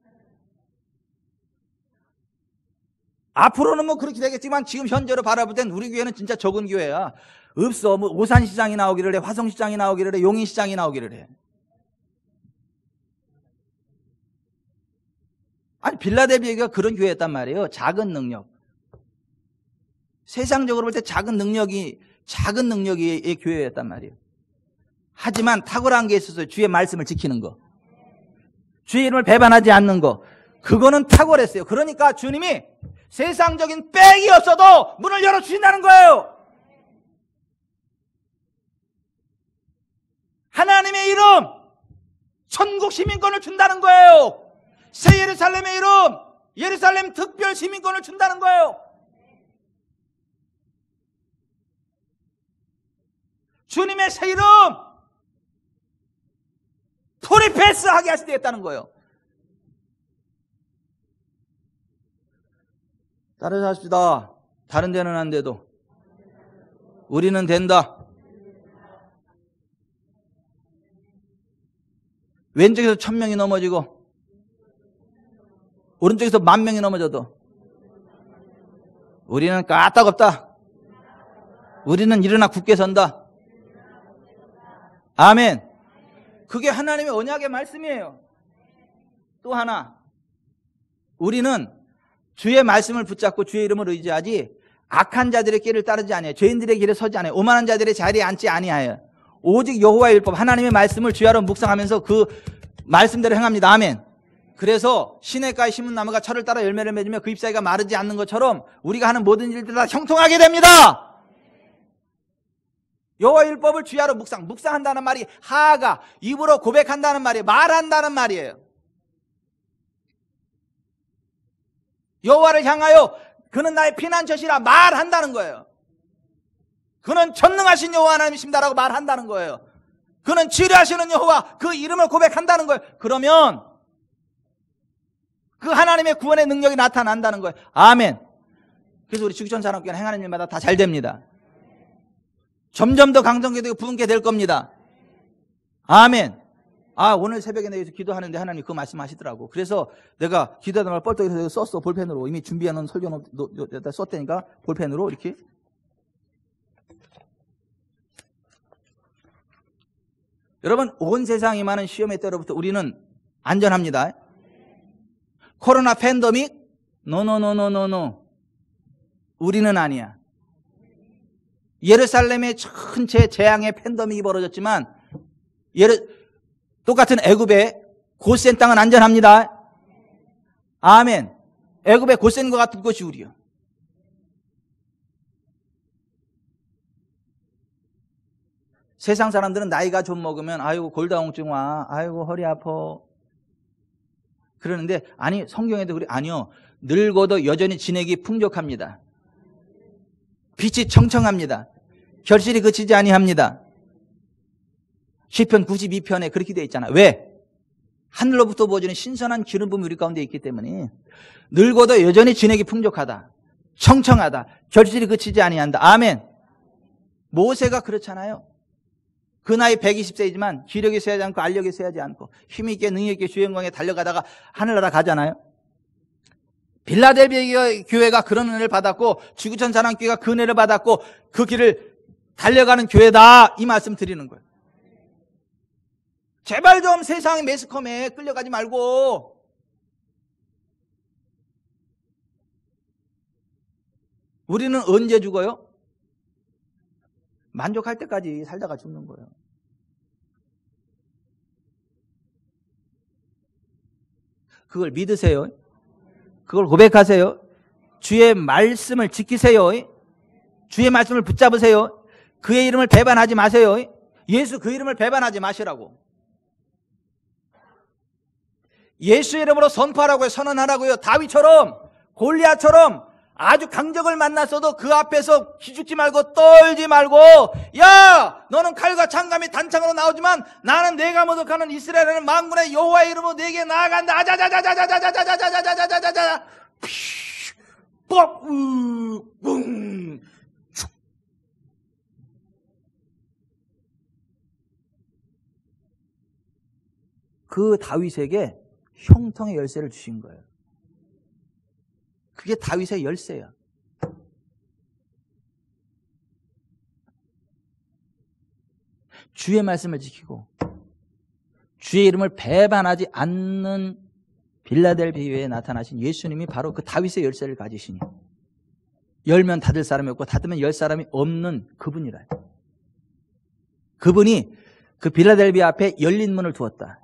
앞으로는 뭐 그렇게 되겠지만 지금 현재로 바라볼 땐 우리 교회는 진짜 적은 교회야. 없어. 뭐 오산시장이 나오기를 해, 화성시장이 나오기를 해, 용인시장이 나오기를 해. 아니 빌라델비아가 그런 교회였단 말이에요. 작은 능력. 세상적으로 볼 때 작은 능력이 교회였단 말이에요. 하지만 탁월한 게 있었어요. 주의 말씀을 지키는 거. 주의 이름을 배반하지 않는 거. 그거는 탁월했어요. 그러니까 주님이 세상적인 빽이 없어도 문을 열어주신다는 거예요. 하나님의 이름, 천국 시민권을 준다는 거예요. 새 예루살렘의 이름, 예루살렘 특별 시민권을 준다는 거예요. 주님의 새 이름, 프리패스하게 하시겠다는 거예요. 따라하십시다. 다른 데는 안 돼도 우리는 된다. 왼쪽에서 1000명이 넘어지고 오른쪽에서 10,000명이 넘어져도 우리는 까딱없다. 우리는 일어나 굳게 선다. 아멘. 그게 하나님의 언약의 말씀이에요. 또 하나, 우리는 주의 말씀을 붙잡고 주의 이름을 의지하지 악한 자들의 길을 따르지 아니하여 죄인들의 길에 서지 아니하여 오만한 자들의 자리에 앉지 아니하여 오직 여호와의 율법 하나님의 말씀을 주야로 묵상하면서 그 말씀대로 행합니다. 아멘. 그래서 시냇가에 심은 나무가 철을 따라 열매를 맺으며 그 잎사귀가 마르지 않는 것처럼 우리가 하는 모든 일들 다 형통하게 됩니다. 여호와의 율법을 주야로 묵상한다는 말이 하가 입으로 고백한다는 말이에요. 말한다는 말이에요. 여호와를 향하여 그는 나의 피난처시라 말한다는 거예요. 그는 전능하신 여호와 하나님이십니다라고 말한다는 거예요. 그는 치료하시는 여호와, 그 이름을 고백한다는 거예요. 그러면 그 하나님의 구원의 능력이 나타난다는 거예요. 아멘. 그래서 우리 지구촌사랑교회는 행하는 일마다 다 잘 됩니다. 점점 더 강성되고 부흥게 될 겁니다. 아멘. 오늘 새벽에 내가 기도하는데 하나님 그 말씀하시더라고. 그래서 내가 기도하다 말고 뻘떡 일어서 썼어. 볼펜으로. 이미 준비해놓은 설교는 썼다니까 볼펜으로 이렇게. 여러분, 온 세상이 많은 시험의 때로부터 우리는 안전합니다. 코로나 팬데믹? 노노노노노노. 우리는 아니야. 예루살렘에 전체 재앙의 팬데믹이 벌어졌지만 똑같은 애굽의 고센 땅은 안전합니다. 아멘. 애굽의 고센과 같은 것이 우리요. 세상 사람들은 나이가 좀 먹으면 아이고 골다공증 와, 아이고 허리 아파 그러는데, 아니 성경에도 그래. 아니요, 늙어도 여전히 진액이 풍족합니다. 빛이 청청합니다. 결실이 그치지 아니합니다. 시편 92편에 그렇게 되어 있잖아. 왜? 하늘로부터 부어주는 신선한 기름 부음이 우리 가운데 있기 때문에 늙어도 여전히 진액이 풍족하다, 청청하다, 결실이 그치지 아니한다. 아멘. 모세가 그렇잖아요. 그 나이 120세이지만 기력이 쇠하지 않고 알력이 쇠하지 않고 힘있게 능력있게 주의 영광에 달려가다가 하늘나라 가잖아요. 빌라델비아 교회가 그런 은혜를 받았고 지구촌 사랑교회가 그 은혜를 받았고 그 길을 달려가는 교회다, 이 말씀 드리는 거예요. 제발 좀 세상의 매스컴에 끌려가지 말고 우리는 언제 죽어요? 만족할 때까지 살다가 죽는 거예요. 그걸 믿으세요. 그걸 고백하세요. 주의 말씀을 지키세요. 주의 말씀을 붙잡으세요. 그의 이름을 배반하지 마세요. 예수 그 이름을 배반하지 마시라고. 예수 이름으로 선포하라고요. 선언하라고요. 다윗처럼, 골리앗처럼 아주 강적을 만났어도 그 앞에서 기죽지 말고 떨지 말고, 야 너는 칼과 창감이 단창으로 나오지만 나는 내가 모독하는 이스라엘은 만군의 여호와의 이름으로 내게 나아간다. 아자자자자자자자자자자자자자자자자 뻑 그 다윗에게 형통의 열쇠를 주신 거예요. 그게 다윗의 열쇠야. 주의 말씀을 지키고 주의 이름을 배반하지 않는 빌라델비아에 나타나신 예수님이 바로 그 다윗의 열쇠를 가지시니, 열면 닫을 사람이 없고 닫으면 열 사람이 없는 그분이라. 그분이 그 빌라델비아 앞에 열린 문을 두었다.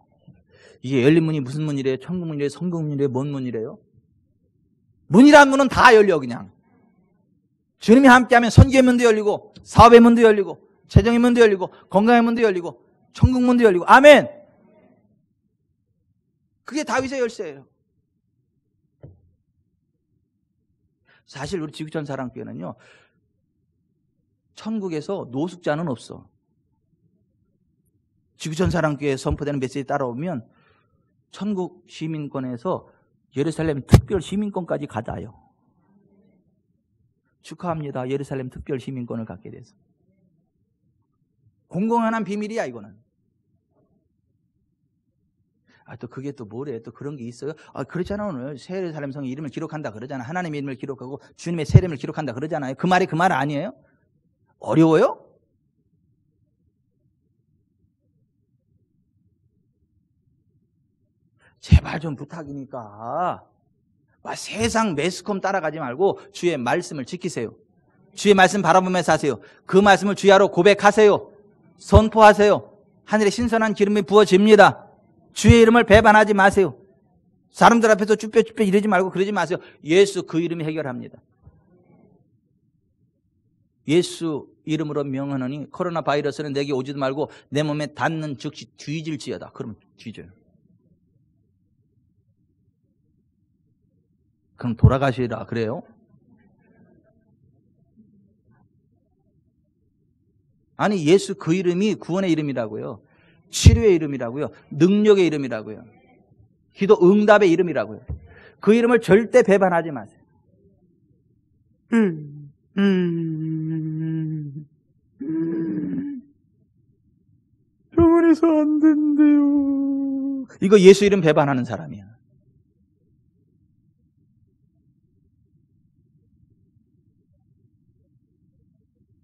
이게 열린 문이 무슨 문이래요? 천국 문이래요? 성국 문이래요? 뭔 문이래요? 문이란 문은 다 열려. 그냥 주님이 함께하면 선교의 문도 열리고, 사업의 문도 열리고, 재정의 문도 열리고, 건강의 문도 열리고, 천국 문도 열리고. 아멘. 그게 다윗의 열쇠예요. 사실 우리 지구촌 사랑교회는요, 천국에서 노숙자는 없어. 지구촌 사랑교회에 선포되는 메시지 따라오면 천국 시민권에서 예루살렘 특별 시민권까지 가다요. 축하합니다. 예루살렘 특별 시민권을 갖게 돼서. 공공연한 비밀이야, 이거는. 또 그게 또 뭐래? 또 그런 게 있어요? 그렇잖아. 오늘 새 예루살렘 성의 이름을 기록한다 그러잖아. 하나님의 이름을 기록하고 주님의 새 이름을 기록한다 그러잖아요. 그 말이 그 말 아니에요? 어려워요? 제발 좀 부탁이니까 세상 매스컴 따라가지 말고 주의 말씀을 지키세요. 주의 말씀 바라보면서 사세요. 그 말씀을 주야로 고백하세요. 선포하세요. 하늘에 신선한 기름이 부어집니다. 주의 이름을 배반하지 마세요. 사람들 앞에서 쭈뼛쭈뼛 이러지 말고 그러지 마세요. 예수 그 이름이 해결합니다. 예수 이름으로 명하노니 코로나 바이러스는 내게 오지도 말고 내 몸에 닿는 즉시 뒤질지어다. 그러면 뒤져요. 그럼 돌아가시라 그래요? 아니 예수 그 이름이 구원의 이름이라고요. 치료의 이름이라고요. 능력의 이름이라고요. 기도 응답의 이름이라고요. 그 이름을 절대 배반하지 마세요. 병원에서 안 된대요. 이거 예수 이름 배반하는 사람이야.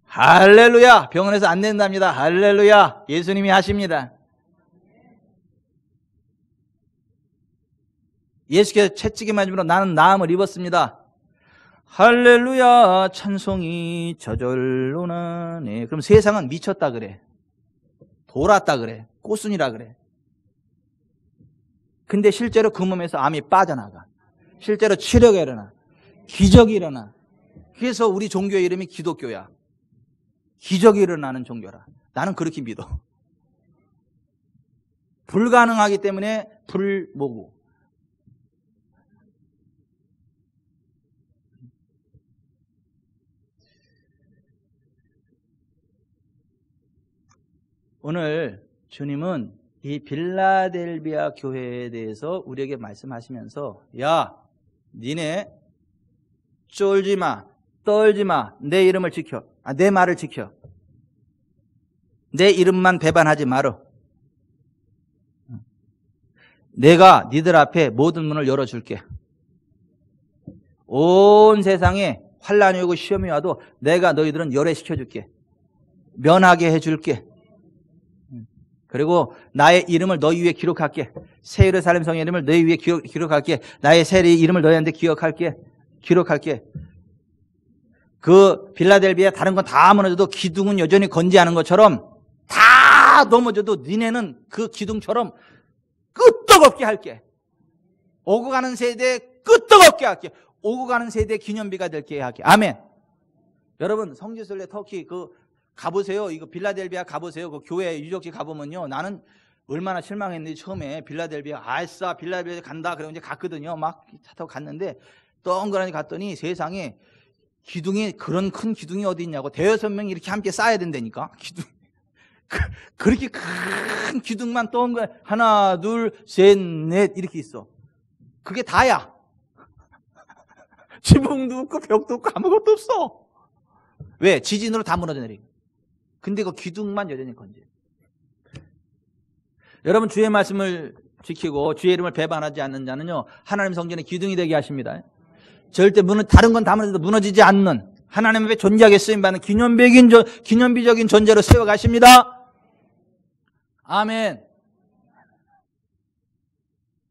할렐루야. 병원에서 안 된답니다. 할렐루야. 예수님이 하십니다. 예수께서 채찍에 맞음으로 나는 나음을 입었습니다. 할렐루야. 찬송이 저절로 나네. 그럼 세상은 미쳤다 그래. 돌았다 그래. 꼬순이라 그래. 근데 실제로 그 몸에서 암이 빠져나가. 실제로 치료가 일어나. 기적이 일어나. 그래서 우리 종교의 이름이 기독교야. 기적이 일어나는 종교라. 나는 그렇게 믿어. 불가능하기 때문에 불모구. 오늘 주님은 이 빌라델비아 교회에 대해서 우리에게 말씀하시면서 야, 니네 쫄지 마, 떨지 마. 내 이름을 지켜. 내 말을 지켜. 내 이름만 배반하지 말어. 내가 니들 앞에 모든 문을 열어줄게. 온 세상에 환난이 오고 시험이 와도 내가 너희들은 열애시켜줄게. 면하게 해줄게. 그리고 나의 이름을 너희 위에 기록할게. 새 예루살렘 성의 이름을 너희 위에 기록할게. 나의 새 이름을 너희한테 기록할게. 그 빌라델비아 다른 건 다 무너져도 기둥은 여전히 건재하는 것처럼 다 넘어져도 니네는 그 기둥처럼 끄떡없게 할게. 오고 가는 세대에 끄떡없게 할게. 오고 가는 세대에 기념비가 될게 할게. 아멘. 여러분 성지순례 터키 가보세요. 이거 빌라델비아 가보세요. 그 교회 유적지 가보면요. 나는 얼마나 실망했는지 처음에 빌라델비아 빌라델비아 간다. 그러고 이제 갔거든요. 막 차 타고 갔는데 덩그러니 갔더니 세상에 기둥이 그런 큰 기둥이 어디 있냐고. 대여섯 명이 이렇게 함께 쌓아야 된다니까. 기둥. 그렇게 큰 기둥만 덩그러니 하나 둘 셋 넷 이렇게 있어. 그게 다야. 지붕도 없고 벽도 없고 아무것도 없어. 왜? 지진으로 다 무너져 내리고. 근데 그 기둥만 여전히 건재. 여러분 주의 말씀을 지키고 주의 이름을 배반하지 않는 자는요 하나님 성전의 기둥이 되게 하십니다. 절대 다른 건 다 무너져도 무너지지 않는 하나님 앞에 존재하게 쓰임받는 기념비적인 존재로 세워가십니다. 아멘.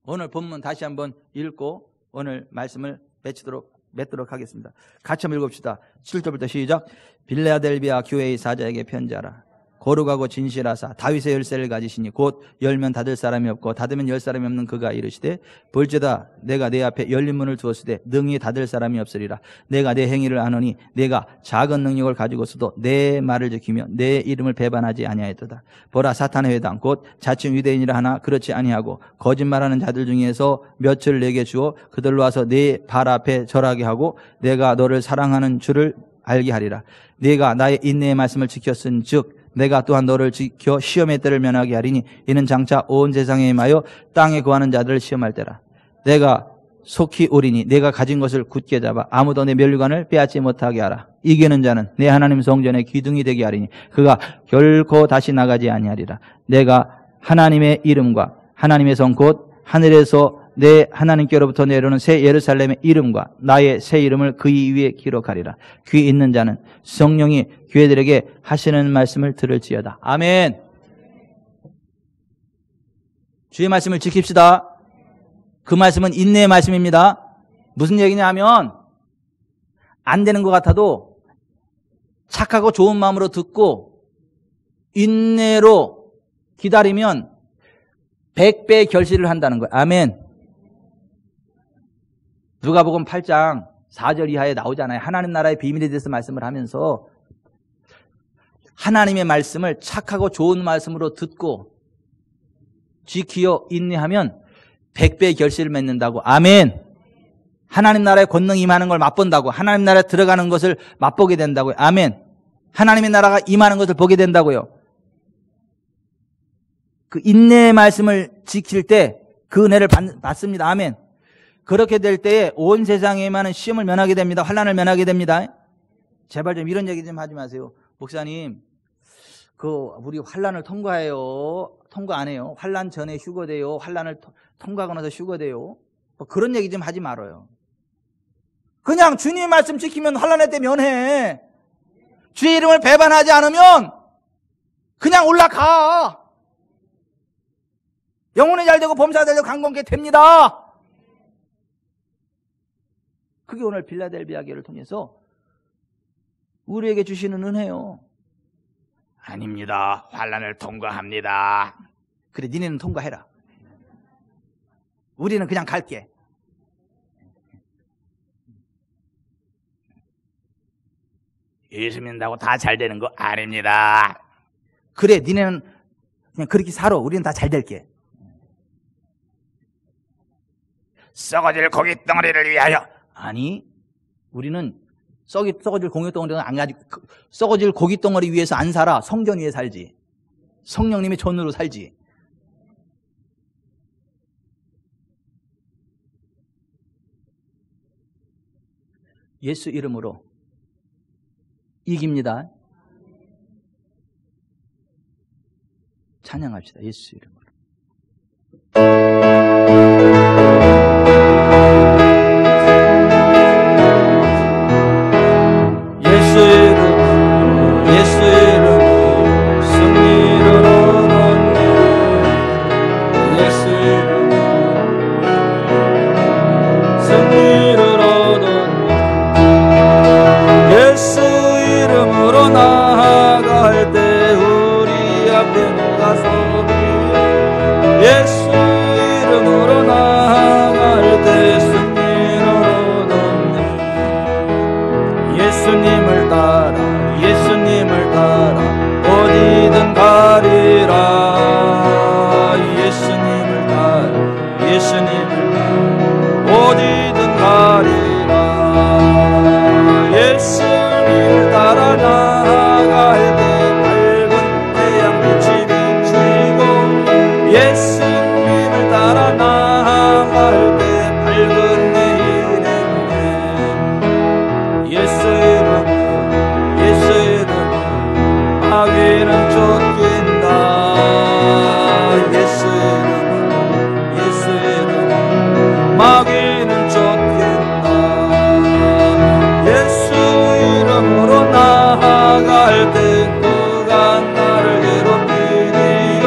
오늘 본문 다시 한번 읽고 오늘 말씀을 맺도록 하겠습니다. 같이 한번 읽읍시다. 7절부터 시작. 빌라델비아 교회의 사자에게 편지하라. 거룩하고 진실하사 다윗의 열쇠를 가지시니 곧 열면 닫을 사람이 없고 닫으면 열 사람이 없는 그가 이르시되 볼지다 내가 내 앞에 열린 문을 두었으되 능히 닫을 사람이 없으리라. 내가 내 행위를 아노니 내가 작은 능력을 가지고서도 내 말을 지키며 내 이름을 배반하지 아니하였도다. 보라 사탄의 회당 곧 자칭 유대인이라 하나 그렇지 아니하고 거짓말하는 자들 중에서 몇을 내게 주어 그들로 와서 내 발 앞에 절하게 하고 내가 너를 사랑하는 줄을 알게 하리라. 네가 나의 인내의 말씀을 지켰은즉 내가 또한 너를 지켜 시험의 때를 면하게 하리니 이는 장차 온 세상에 임하여 땅에 거하는 자들을 시험할 때라. 내가 속히 오리니 내가 가진 것을 굳게 잡아 아무도 내 면류관을 빼앗지 못하게 하라. 이기는 자는 내 하나님 성전의 기둥이 되게 하리니 그가 결코 다시 나가지 아니하리라. 내가 하나님의 이름과 하나님의 성 곧 하늘에서 내 하나님께로부터 내려오는 새 예루살렘의 이름과 나의 새 이름을 그 위에 기록하리라. 귀 있는 자는 성령이 교회들에게 하시는 말씀을 들을지어다. 아멘. 주의 말씀을 지킵시다. 그 말씀은 인내의 말씀입니다. 무슨 얘기냐 하면 안 되는 것 같아도 착하고 좋은 마음으로 듣고 인내로 기다리면 100배의 결실을 한다는 거예요. 아멘. 누가복음 8장 4절 이하에 나오잖아요. 하나님 나라의 비밀에 대해서 말씀을 하면서 하나님의 말씀을 착하고 좋은 말씀으로 듣고 지키어 인내하면 100배의 결실을 맺는다고. 아멘. 하나님 나라의 권능이 임하는 걸 맛본다고. 하나님 나라에 들어가는 것을 맛보게 된다고요. 아멘. 하나님의 나라가 임하는 것을 보게 된다고요. 그 인내의 말씀을 지킬 때 그 은혜를 받습니다. 아멘. 그렇게 될 때에 온 세상에 많은 시험을 면하게 됩니다. 환난을 면하게 됩니다. 제발 좀 이런 얘기 좀 하지 마세요. 목사님, 우리 환난을 통과해요. 통과 안 해요. 환난 전에 휴거돼요. 환난을 통과하고 나서 휴거돼요. 뭐 그런 얘기 좀 하지 말아요. 그냥 주님 말씀 지키면 환난의 때 면해. 주의 이름을 배반하지 않으면 그냥 올라가. 영혼이 잘 되고 범사가 잘 되고 강건케 됩니다. 그게 오늘 빌라델비아 교회를 통해서 우리에게 주시는 은혜요. 아닙니다. 환난을 통과합니다. 그래, 니네는 통과해라. 우리는 그냥 갈게. 예수 믿는다고 다 잘 되는 거 아닙니다. 그래, 니네는 그냥 그렇게 살아. 우리는 다 잘 될게. 썩어질 고기 덩어리를 위하여. 아니, 우리는 썩어질 고기 덩어리는 안 가지고, 썩어질 고기 덩어리 위해서 안 살아. 성전 위에 살지. 성령님의 전으로 살지. 예수 이름으로 이깁니다. 찬양합시다. 예수 이름으로. 예수 이름으로, 예수 이름으로 승리를 얻었네. 예수 이름으로 승리를 얻었네. 예수 이름으로 나아갈 때 우리 앞에 누가 서리요. 예수 이름으로 나아갈 때 승리를 얻었네. 예수님을 따라, 예수님을 따라 어디든 가리라. 예수님을 따라, 예수님을 따라 어디든 가리라. 예수님을 따라 나아갈 때 밝은 태양빛이 비치고, 예수님을 따라 나아갈 때 밝은 내일이네. 예수 이름으로, 예수 이름으로 마귀는 쫓긴다. 예수 이름으로, 예수 이름으로 마귀는 쫓긴다. 예수 이름으로 나아갈 때 누가 나를 괴롭히리요.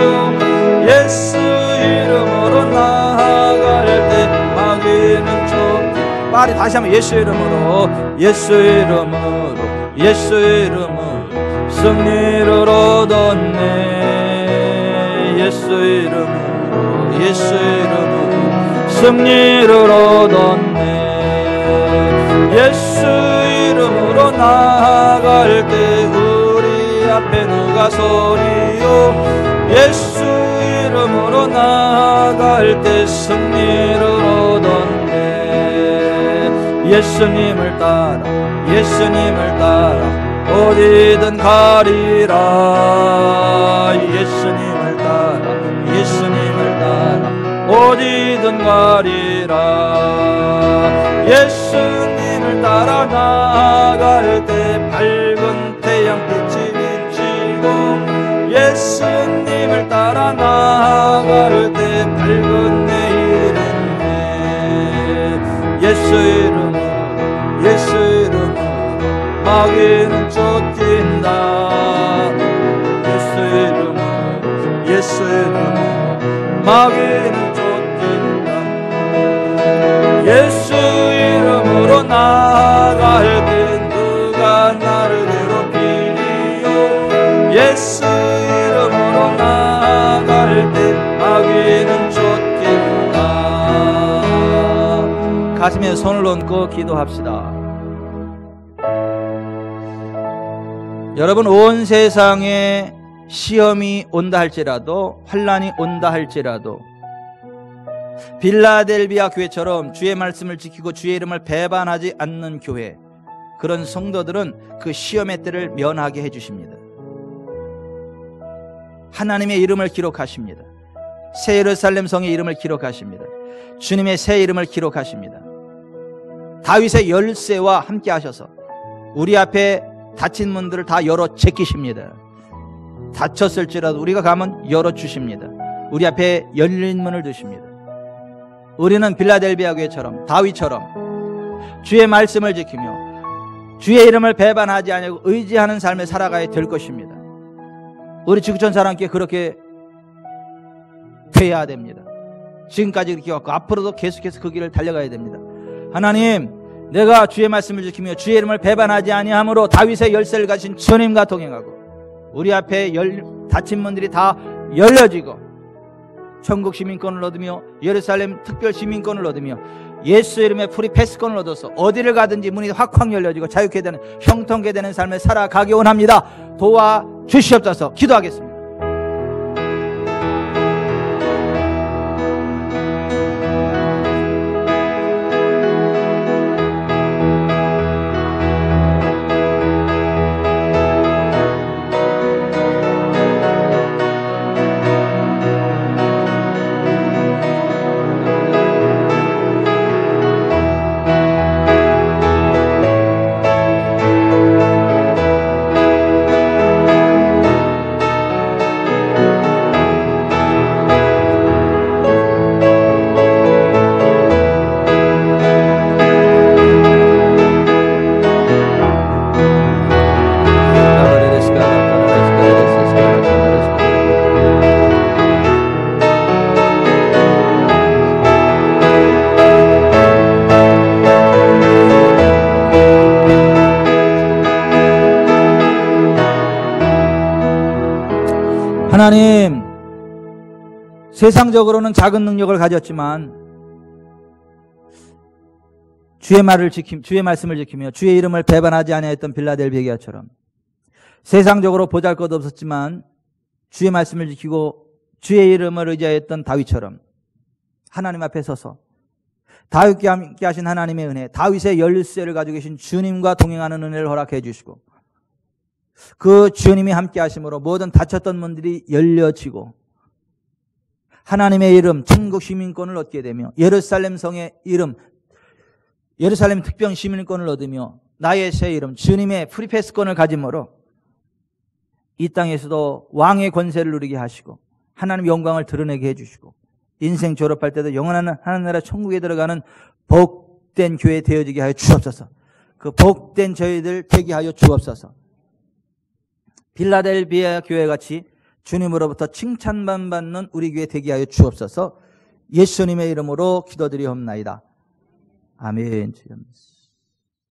예수 이름으로 나아갈 때 마귀는 쫓긴다. 빨리 다시 한번 예수 이름으로, 예수 이름으로, 예수 이름으로 승리를 얻었네. 예수 이름으로, 예수 이름으로 승리를 얻었네. 예수 이름으로 나아갈 때 우리 앞에 누가 서리요. 예수 이름으로 나아갈 때 승리를 얻었네. 예수님을 따라, 예수님을 따라 어디든 가리라. 예수님을 따라, 예수님을 따라 어디든 가리라. 예수님을 따라 나아갈 때 밝은 태양빛이 비치고, 예수님을 따라 나아갈 때 밝은 내일이네. 예수 이름으로, 예수 이름으로 마귀는 쫓긴다. 예수 이름으로, 예수 이름으로 마귀는 쫓긴다. 예수 이름으로 나아갈 때 누가 나를 괴롭히리요. 예수 이름으로 나아갈 때 마귀는 쫓긴다. 가슴에 손을 얹고 기도합시다. 여러분, 온 세상에 시험이 온다 할지라도, 환난이 온다 할지라도 빌라델비아 교회처럼 주의 말씀을 지키고 주의 이름을 배반하지 않는 교회, 그런 성도들은 그 시험의 때를 면하게 해주십니다. 하나님의 이름을 기록하십니다. 새 예루살렘 성의 이름을 기록하십니다. 주님의 새 이름을 기록하십니다. 다윗의 열쇠와 함께 하셔서 우리 앞에 닫힌 문들을 다 열어 제끼십니다. 닫혔을지라도 우리가 가면 열어주십니다. 우리 앞에 열린 문을 두십니다. 우리는 빌라델비아 교회처럼 다윗처럼 주의 말씀을 지키며 주의 이름을 배반하지 아니하고 의지하는 삶을 살아가야 될 것입니다. 우리 지구촌 사람께 그렇게 돼야 됩니다. 지금까지 그렇게 왔고 앞으로도 계속해서 그 길을 달려가야 됩니다. 하나님, 내가 주의 말씀을 지키며 주의 이름을 배반하지 아니함으로 다윗의 열쇠를 가진 주님과 동행하고 우리 앞에 닫힌 문들이 다 열려지고 천국 시민권을 얻으며 예루살렘 특별 시민권을 얻으며 예수 이름의 프리 패스권을 얻어서 어디를 가든지 문이 확확 열려지고 자유케 되는 형통케 되는 삶을 살아가기 원합니다. 도와주시옵소서. 기도하겠습니다. 하나님, 세상적으로는 작은 능력을 가졌지만 주의 말씀을 지키며 주의 이름을 배반하지 아니하였던 빌라델비아 교회처럼 세상적으로 보잘것없었지만 주의 말씀을 지키고 주의 이름을 의지하였던 다윗처럼 하나님 앞에 서서 다윗께 함께 하신 하나님의 은혜, 다윗의 열쇠를 가지고 계신 주님과 동행하는 은혜를 허락해 주시고 그 주님이 함께 하심으로 모든 닫혔던 문들이 열려지고 하나님의 이름, 천국 시민권을 얻게 되며 예루살렘 성의 이름, 예루살렘 특별 시민권을 얻으며 나의 새 이름, 주님의 프리패스권을 가짐으로 이 땅에서도 왕의 권세를 누리게 하시고 하나님의 영광을 드러내게 해주시고 인생 졸업할 때도 영원한 하늘나라 천국에 들어가는 복된 교회 되어지게 하여 주옵소서. 그 복된 저희들 되게 하여 주옵소서. 빌라델비아 교회같이 주님으로부터 칭찬만 받는 우리 교회 되게 하여 주옵소서. 예수님의 이름으로 기도드리옵나이다. 아멘.